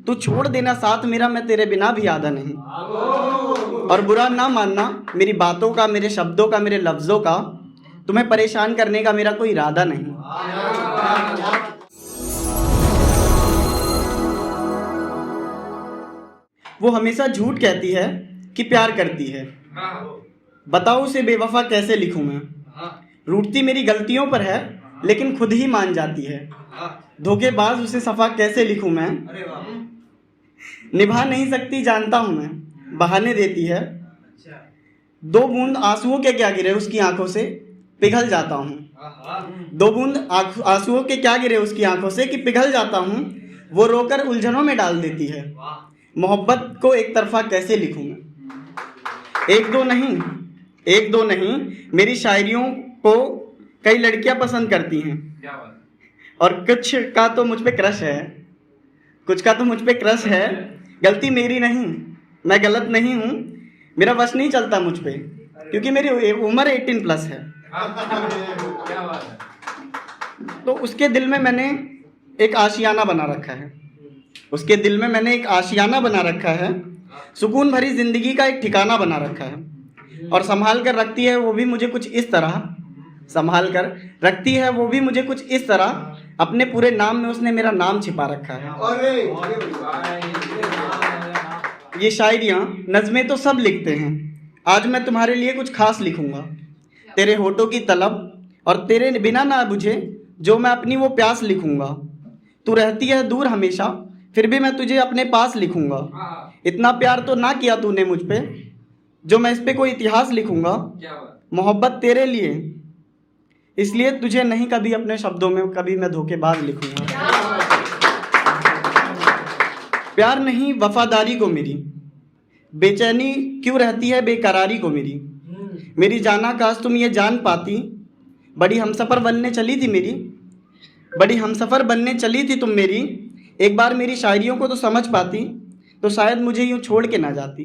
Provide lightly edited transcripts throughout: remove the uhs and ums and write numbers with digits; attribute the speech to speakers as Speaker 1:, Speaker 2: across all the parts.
Speaker 1: तू छोड़ देना साथ मेरा, मैं तेरे बिना भी आधा नहीं। और बुरा ना मानना मेरी बातों का, मेरे शब्दों का, मेरे लफ्ज़ों का। तुम्हें परेशान करने का मेरा कोई इरादा नहीं। वो हमेशा झूठ कहती है कि प्यार करती है, बताओ उसे बेवफा कैसे लिखूं मैं। रूठती मेरी गलतियों पर है लेकिन खुद ही मान जाती है, धोखेबाज उसे सफा कैसे लिखूं मैं। निभा नहीं सकती जानता हूं मैं, बहाने देती है। दो बूंद आंसुओं के क्या गिरे उसकी आंखों से, पिघल जाता हूं। दो बूंद आंसुओं के क्या गिरे उसकी आंखों से कि पिघल जाता हूं। वो रोकर उलझनों में डाल देती है, मोहब्बत को एक तरफा कैसे लिखूं मैं। एक दो नहीं मेरी शायरियों को कई लड़कियां पसंद करती हैं, और कुछ का तो मुझ पे क्रश है। गलती मेरी नहीं, मैं गलत नहीं हूँ, मेरा वश नहीं चलता मुझ पे, क्योंकि मेरी उम्र 18+ है। तो उसके दिल में मैंने एक आशियाना बना रखा है, सुकून भरी जिंदगी का एक ठिकाना बना रखा है। और संभाल कर रखती है वो भी मुझे कुछ इस तरह, अपने पूरे नाम में उसने मेरा नाम छिपा रखा है। ये शायरियाँ नज़में तो सब लिखते हैं, आज मैं तुम्हारे लिए कुछ खास लिखूंगा। तेरे होठों की तलब और तेरे बिना ना बुझे जो मैं अपनी वो प्यास लिखूंगा। तू रहती है दूर हमेशा फिर भी मैं तुझे अपने पास लिखूंगा। इतना प्यार तो ना किया तूने मुझ पे जो मैं इस पे कोई इतिहास लिखूंगा। मोहब्बत तेरे लिए इसलिए तुझे नहीं कभी अपने शब्दों में कभी मैं धोखेबाज लिखूंगा। प्यार नहीं वफादारी को मेरी, बेचैनी क्यों रहती है बेकरारी को मेरी जाना काश तुम ये जान पाती। बड़ी हमसफ़र बनने चली थी तुम मेरी, एक बार मेरी शायरियों को तो समझ पाती तो शायद मुझे यूं छोड़ के ना जाती।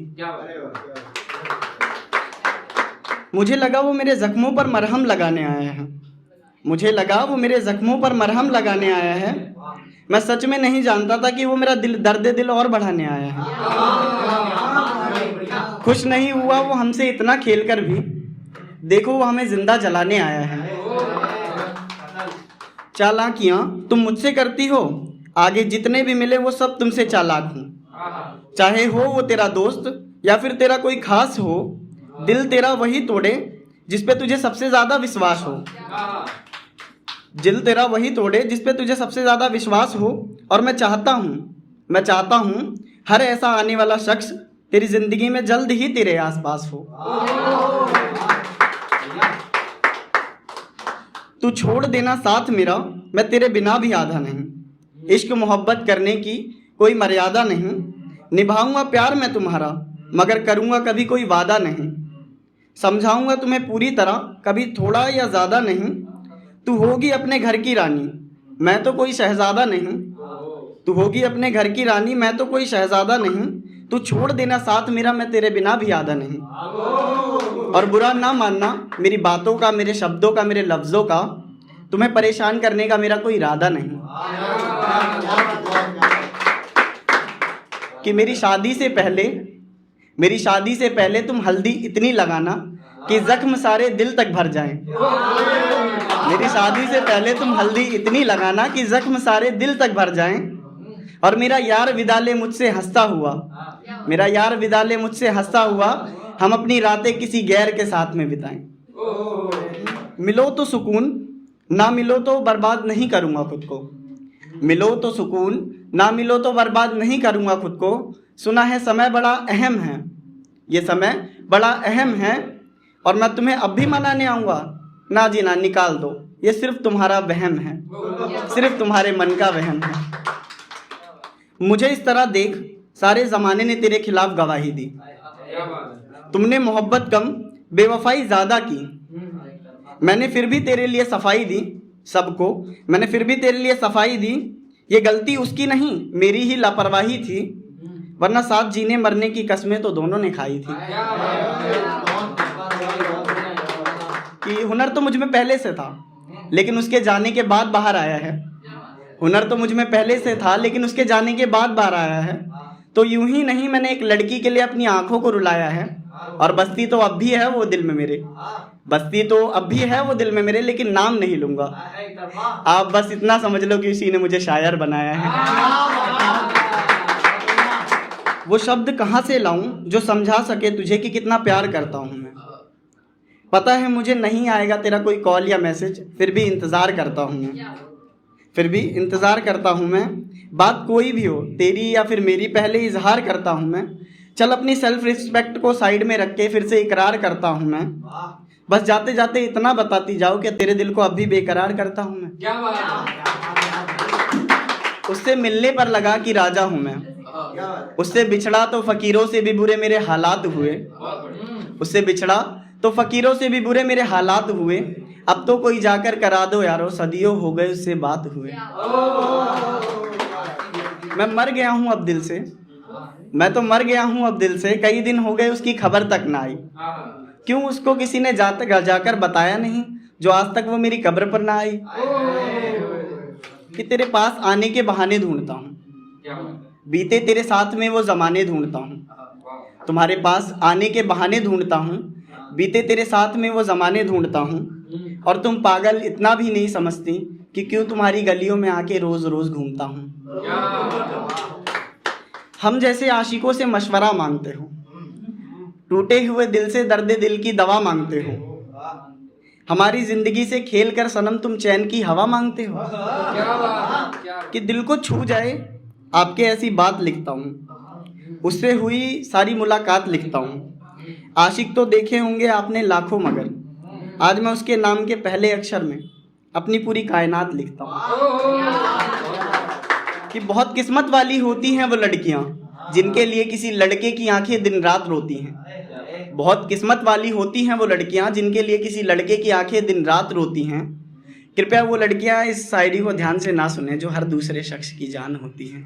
Speaker 1: मुझे लगा वो मेरे जख्मों पर मरहम लगाने आया है, मैं सच में नहीं जानता था कि वो मेरा दर्द दिल और बढ़ाने आया है। खुश नहीं हुआ वो हमसे इतना खेल कर भी, देखो वो हमें जिंदा जलाने आया है। चालाकियां तुम मुझसे करती हो, आगे जितने भी मिले वो सब तुमसे चालाक हूँ। चाहे हो वो तेरा दोस्त या फिर तेरा कोई खास हो, दिल तेरा वही तोड़े जिस पे तुझे सबसे ज़्यादा विश्वास हो। और मैं चाहता हूँ हर ऐसा आने वाला शख्स तेरी ज़िंदगी में जल्द ही तेरे आसपास हो। तू छोड़ देना साथ मेरा, मैं तेरे बिना भी आधा नहीं। इश्क मोहब्बत करने की कोई मर्यादा नहीं, निभाऊंगा प्यार मैं तुम्हारा मगर करूंगा कभी कोई वादा नहीं। समझाऊंगा तुम्हें पूरी तरह, कभी थोड़ा या ज़्यादा नहीं। तू होगी अपने घर की रानी, मैं तो कोई शहज़ादा नहीं। तू छोड़ देना साथ मेरा, मैं तेरे बिना भी आधा नहीं। और बुरा ना मानना मेरी बातों का, मेरे शब्दों का, मेरे लफ्ज़ों का। तुम्हें परेशान करने का मेरा कोई इरादा नहीं। कि मेरी शादी से पहले तुम हल्दी इतनी लगाना कि जख्म सारे दिल तक भर जाएं। मेरी शादी से पहले तुम हल्दी इतनी लगाना कि जख्म सारे दिल तक भर जाएं। और मेरा यार विदा ले मुझसे हंसता हुआ, हम अपनी रातें किसी गैर के साथ में बिताएं। मिलो तो सुकून, ना मिलो तो बर्बाद नहीं करूँगा खुद को। सुना है समय बड़ा अहम है, ये समय बड़ा अहम है। और मैं तुम्हें अब भी मनाने आऊँगा, ना जी ना, निकाल दो, ये सिर्फ तुम्हारा वहम है, सिर्फ तुम्हारे मन का वहम है। मुझे इस तरह देख, सारे ज़माने ने तेरे खिलाफ गवाही दी। तुमने मोहब्बत कम, बेवफाई ज़्यादा की। मैंने फिर भी तेरे लिए सफाई दी। ये गलती उसकी नहीं, मेरी ही लापरवाही थी, वरना साथ जीने मरने की कस्में तो दोनों ने खाई थी। कि हुनर तो मुझ में पहले से था, लेकिन उसके जाने के बाद बाहर आया है। हुनर तो मुझ में पहले से था, लेकिन उसके जाने के बाद बाहर आया है। तो यूं ही नहीं, मैंने एक लड़की के लिए अपनी आंखों को रुलाया है। और बस्ती तो अब भी है वो दिल में मेरे, बस्ती तो अब भी है वो दिल में मेरे, लेकिन नाम नहीं लूंगा। आप बस इतना समझ लो कि उसी ने मुझे शायर बनाया है। वो शब्द कहाँ से लाऊं जो समझा सके तुझे कि कितना प्यार करता हूँ मैं। पता है मुझे नहीं आएगा तेरा कोई कॉल या मैसेज, फिर भी इंतज़ार करता हूँ मैं, फिर भी इंतज़ार करता हूँ मैं। बात कोई भी हो, तेरी या फिर मेरी, पहले इजहार करता हूँ मैं। चल अपनी सेल्फ रिस्पेक्ट को साइड में रख के फिर से इकरार करता हूँ मैं। बस जाते जाते इतना बताती जाओ कि तेरे दिल को अब भी बेकरार करता हूँ मैं।
Speaker 2: क्या बात।
Speaker 1: उससे मिलने पर लगा कि राजा हूँ मैं, उससे बिछड़ा तो फकीरों से भी बुरे मेरे हालात हुए, उससे बिछड़ा तो फकीरों से भी बुरे मेरे हालात हुए। अब तो कोई जाकर करा दो यारो, सदियों हो गए उससे बात हुए। मैं मर गया हूँ अब दिल से, मैं तो मर गया हूँ अब दिल से। कई दिन हो गए उसकी खबर तक ना आई। क्यों उसको किसी ने जाकर बताया नहीं, जो आज तक वो मेरी कब्र पर ना आई। कि तेरे पास आने के बहाने ढूंढता हूँ, बीते तेरे साथ में वो ज़माने ढूंढता हूँ। तुम्हारे पास आने के बहाने ढूंढता हूँ, बीते तेरे साथ में वो ज़माने ढूंढता हूँ। और तुम पागल इतना भी नहीं समझती कि क्यों तुम्हारी गलियों में आके रोज़ रोज़ घूमता हूँ। हम जैसे आशिकों से मशवरा मांगते हो, टूटे हुए दिल से दर्द दिल की दवा मांगते हो। हमारी ज़िंदगी से खेल कर सनम तुम चैन की हवा मांगते हो। कि दिल को छू जाए आपके ऐसी बात लिखता हूँ, उससे हुई सारी मुलाकात लिखता हूँ। आशिक तो देखे होंगे आपने लाखों, मगर आज मैं उसके नाम के पहले अक्षर में अपनी पूरी कायनात लिखता हूँ। कि बहुत किस्मत वाली होती हैं वो लड़कियाँ जिनके लिए किसी लड़के की आंखें दिन रात रोती हैं। बहुत किस्मत वाली होती हैं वो लड़कियाँ जिनके लिए किसी लड़के की आंखें दिन रात रोती हैं। कृपया वो लड़कियाँ इस शायरी को ध्यान से ना सुने जो हर दूसरे शख्स की जान होती हैं।